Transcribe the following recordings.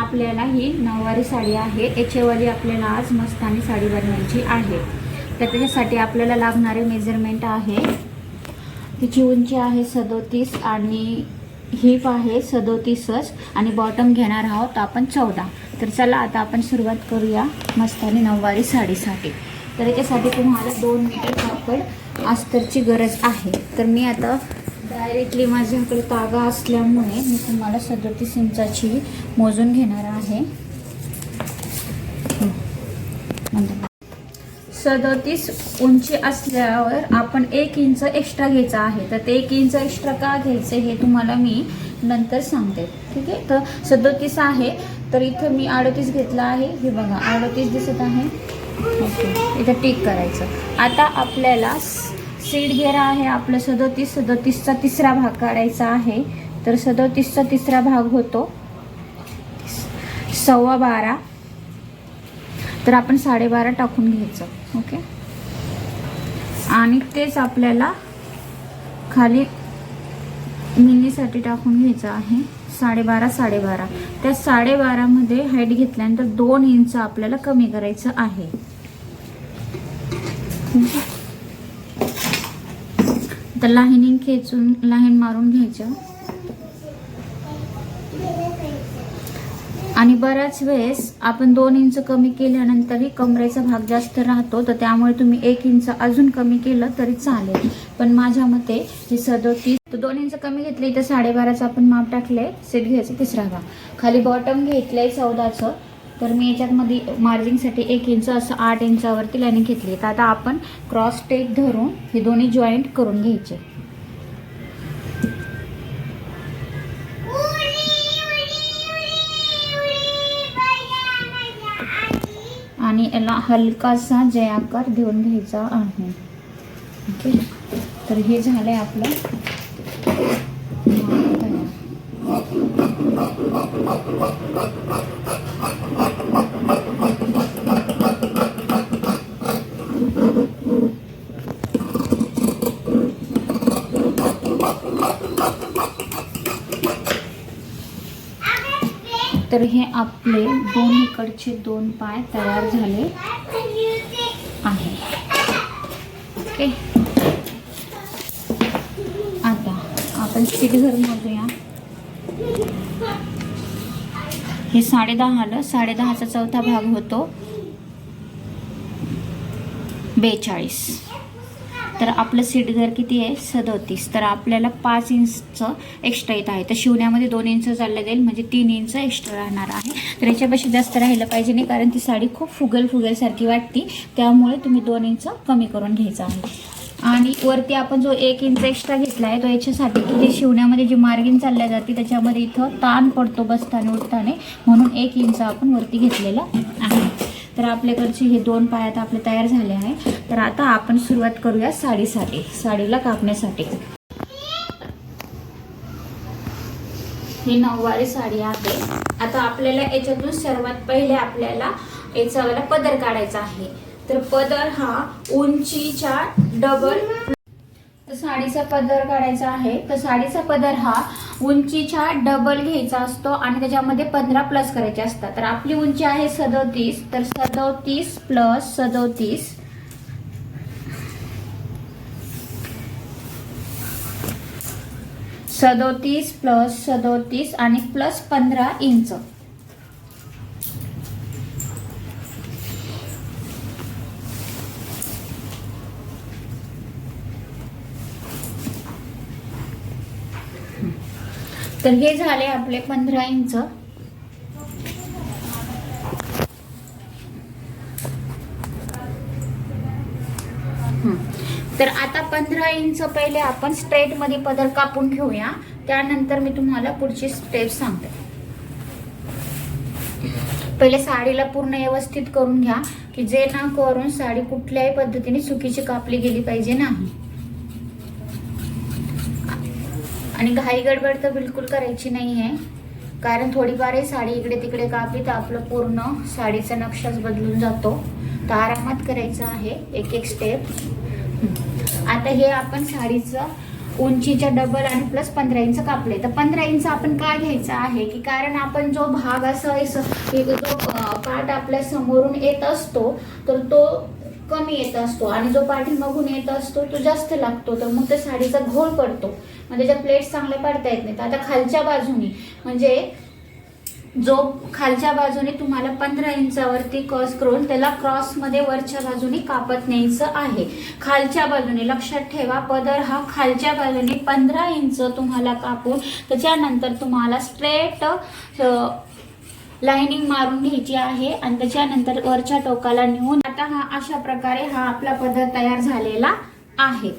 आपल्याला ही नऊवारी साडी आहे, याच्यावाली आपल्याला आज मस्तानी साडी बनवायची आहे. तर त्याच्यासाठी आपल्याला लागणारे मेजरमेंट आहे, तिची उंची आहे 37 आणि हिप आहे 37च आणि बॉटम घेणार आहोत आपण 14. तर चला आता आपण सुरुवात करूया मस्तानी नऊवारी साडीसाठी. तर याच्यासाठी तुम्हाला 2 मीटर कापड अस्तरची गरज आहे. तर मी आता डायरेक्टली माझ्याकडे तागा असल्यामुळे मी तुम्हाला 37 इंचाची मोजून घेणार आहे. 37 उंची असल्यावर आपण 1 इंच एक्स्ट्रा घ्यायचा आहे. तर ते 1 इंच एक्स्ट्रा का घ्यायचं हे तुम्हाला मी नंतर सांगते. ठीक आहे. तर 37 आहे, तर इथं मी 38 घेतला आहे. हे बघा 38 दिसत आहे. ओके, इथं टिक करायचं. आता आपल्याला सीड घेरा आहे आपलं 37चा तिसरा भाग काढायचा आहे. तर 37चा तिसरा भाग होतो 12.25. तर आपण 12.5 टाकून घ्यायचं. ओके, आणि तेच आपल्याला खाली मिनीसाठी टाकून घ्यायचं आहे 12.5. त्या 12.5 मध्ये हाईट घेतल्यानंतर 2 इंच आपल्याला कमी करायचं आहे. तर लाईनिंग खेचून लाईन मारून घ्यायचं. आणि बऱ्याच वेळेस आपण 2 इंच कमी केल्यानंतरही कमरेचा भाग जास्त राहतो, तर त्यामुळे तुम्ही 1 इंच अजून कमी केलं तरी चालेल. पण माझ्या मते हे 37, तर 2 इंच कमी घेतले तर 12.5चं आपण माप टाकले. सेट घ्यायचं तिसरा भाग. खाली बॉटम घेतलंय 14चं. तर मी याच्यामध्ये मार्जिंगसाठी 1 इंच असं 8 इंचावरती लाईनिंग घेतली. तर आता आपण क्रॉस टेक धरून हे दोन्ही जॉईंट करून घ्यायचे. आणि याला हलकासा जय आकार देऊन घ्यायचा आहे. ओके, तर हे झालंय आपलं. तर हे आपले इकडचे 2 पाय तयार झाले आहे. ओके, आता आपण सीट घर मोजूया. हे 10.5 आलं. 10.5चा चौथा भाग होतो 42. तर आपलं सीट घर किती आहे 37. तर आपल्याला 5 इंच एक्स्ट्रा येत आहे. तर शिवण्यामध्ये 2 इंच चाललं जाईल, म्हणजे 3 इंच एक्स्ट्रा राहणार आहे. तर याच्यापेक्षा जास्त राहिलं पाहिजे नाही, कारण ती साडी खूप फुगेल सारखी वाटते. त्यामुळे तुम्ही 2 इंच कमी करून घ्यायचं आहे. आणि वरती आपण जो 1 इंच एक्स्ट्रा घेतला आहे तो याच्यासाठी की ते शिवण्यामध्ये जी मार्जिन चालल्या जाते त्याच्यामध्ये इथं ताण पडतो बसताना उठताना, म्हणून 1 इंच आपण वरती घेतलेला आहे. तर आपल्याकडचे हे 2 पाय आता आपले तयार झाले आहे. तर आता आपण सुरुवात करूया साडीला कापण्यासाठी. ही नऊवारी साडी आहे. आता आपल्याला याच्यातून सर्वात पहिले आपल्याला याचा पदर काढायचा आहे. तर पदर हा उंचीच्या डबल. तर साडीचा पदर काढायचा आहे. तर साडीचा पदर हा उंचीच्या डबल घ्यायचा असतो आणि त्याच्यामध्ये 15 प्लस करायचे असतात. तर आपली उंची आहे 37. तर 37 प्लस 37 37 प्लस 37 आणि प्लस 15 इंच. तर हे झाले आपले 15 इंच. तर आता 15 इंच पहिले आपण स्ट्रेट मध्ये पदर कापून घेऊया. त्यानंतर मी तुम्हाला पुढची स्टेप सांगते. पहिले साडीला पूर्ण व्यवस्थित करून घ्या की जे ना करून साडी कुठल्याही पद्धतीने चुकीची कापली गेली पाहिजे नाही. आणि घाई गडबड तर बिलकुल करायची नाही आहे, कारण थोडीफार साडी इकडे तिकडे कापली तर आपलं पूर्ण साडीचा नक्षाच बदलून जातो. तर आरामात करायचं आहे एक एक स्टेप. आता हे आपण साडीचं उंचीच्या डबल आणि प्लस 15 इंच कापले. तर 15 इंच आपण काय घ्यायचं आहे की कारण आपण जो भाग असं जो पार्ट आपल्या समोरून येत असतो तर तो कमी येत असतो आणि जो पाठीमागून येत असतो तो जास्त लागतो, तर मग त्या साडीचा घोळ पडतो, मग त्याच्या प्लेट्स चांगल्या पडता येत नाहीत. आता खालच्या बाजूनी म्हणजे जो खालच्या बाजूने तुम्हाला 15 इंचावरती क्रॉस करून त्याला क्रॉसमध्ये वरच्या बाजूने कापत न्यायचं आहे. खालच्या बाजूने लक्षात ठेवा, पदर हा खालच्या बाजूने 15 इंच तुम्हाला कापून त्याच्यानंतर तुम्हाला स्ट्रेट लाइनिंग मारून घ्यायची आहे आणि त्याच्यानंतर वरच्या टोकाला नेऊन आता हा अशा प्रकारे हा आपला पदर तयार झालेला आहे.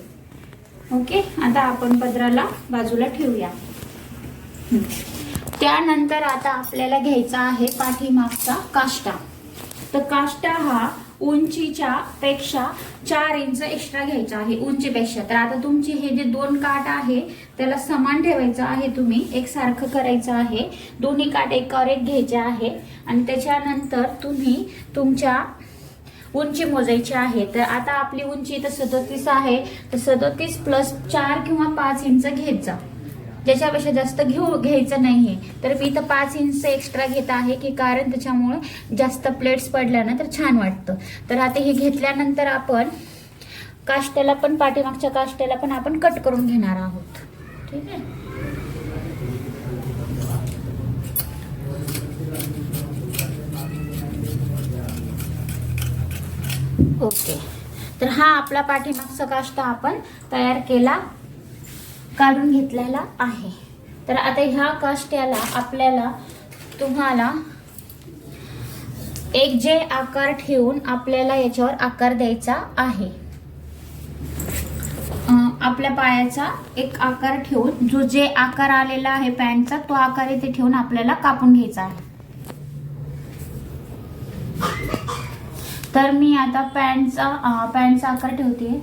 ओके, आता आपण पदराला बाजूला ठेवूया. त्यानंतर आता आपल्याला घ्यायचा आहे पाठीमागचा काष्टा. तर काष्टा हा उंचीच्या पेक्षा 4 इंच एक्स्ट्रा घ्यायचा आहे उंचीपेक्षा. तर आता तुमचे हे जे 2 काठ आहे त्याला समान ठेवायचं आहे, तुम्ही एकसारखं करायचं आहे. दोन्ही काठ एकावर एक घ्यायचे आहे आणि त्याच्यानंतर तुम्ही तुमच्या उंची मोजायची आहे. तर आता आपली उंची इथं 37 आहे, तर 37 प्लस 4 किंवा 5 इंच घेत जा, त्याच्यापेक्षा जास्त घ्यायचं नाहीये. तर मी इथं 5 इंच एक्स्ट्रा घेत आहे की कारण त्याच्यामुळे जास्त प्लेट्स पडल्या ना तर छान वाटतं. तर आता हे घेतल्यानंतर आपण काष्टाला पण पाठीमागच्या काष्टाला पण आपण कट करून घेणार आहोत. ठीक आहे. ओके, तर हा आपला पाठीमागचा काष्टा आपण तयार केला, काढून घेतलेला आहे. तर आता ह्या काष्ट्याला आपल्याला तुम्हाला एक जे आकार ठेवून आपल्याला याच्यावर आकार द्यायचा आहे. आपल्या पायाचा एक आकार ठेवून जो जे आकार आलेला आहे पॅन्टचा तो आकार इथे ठेवून आपल्याला कापून घ्यायचा आहे. तर मी आता पॅन्टचा आकार ठेवते.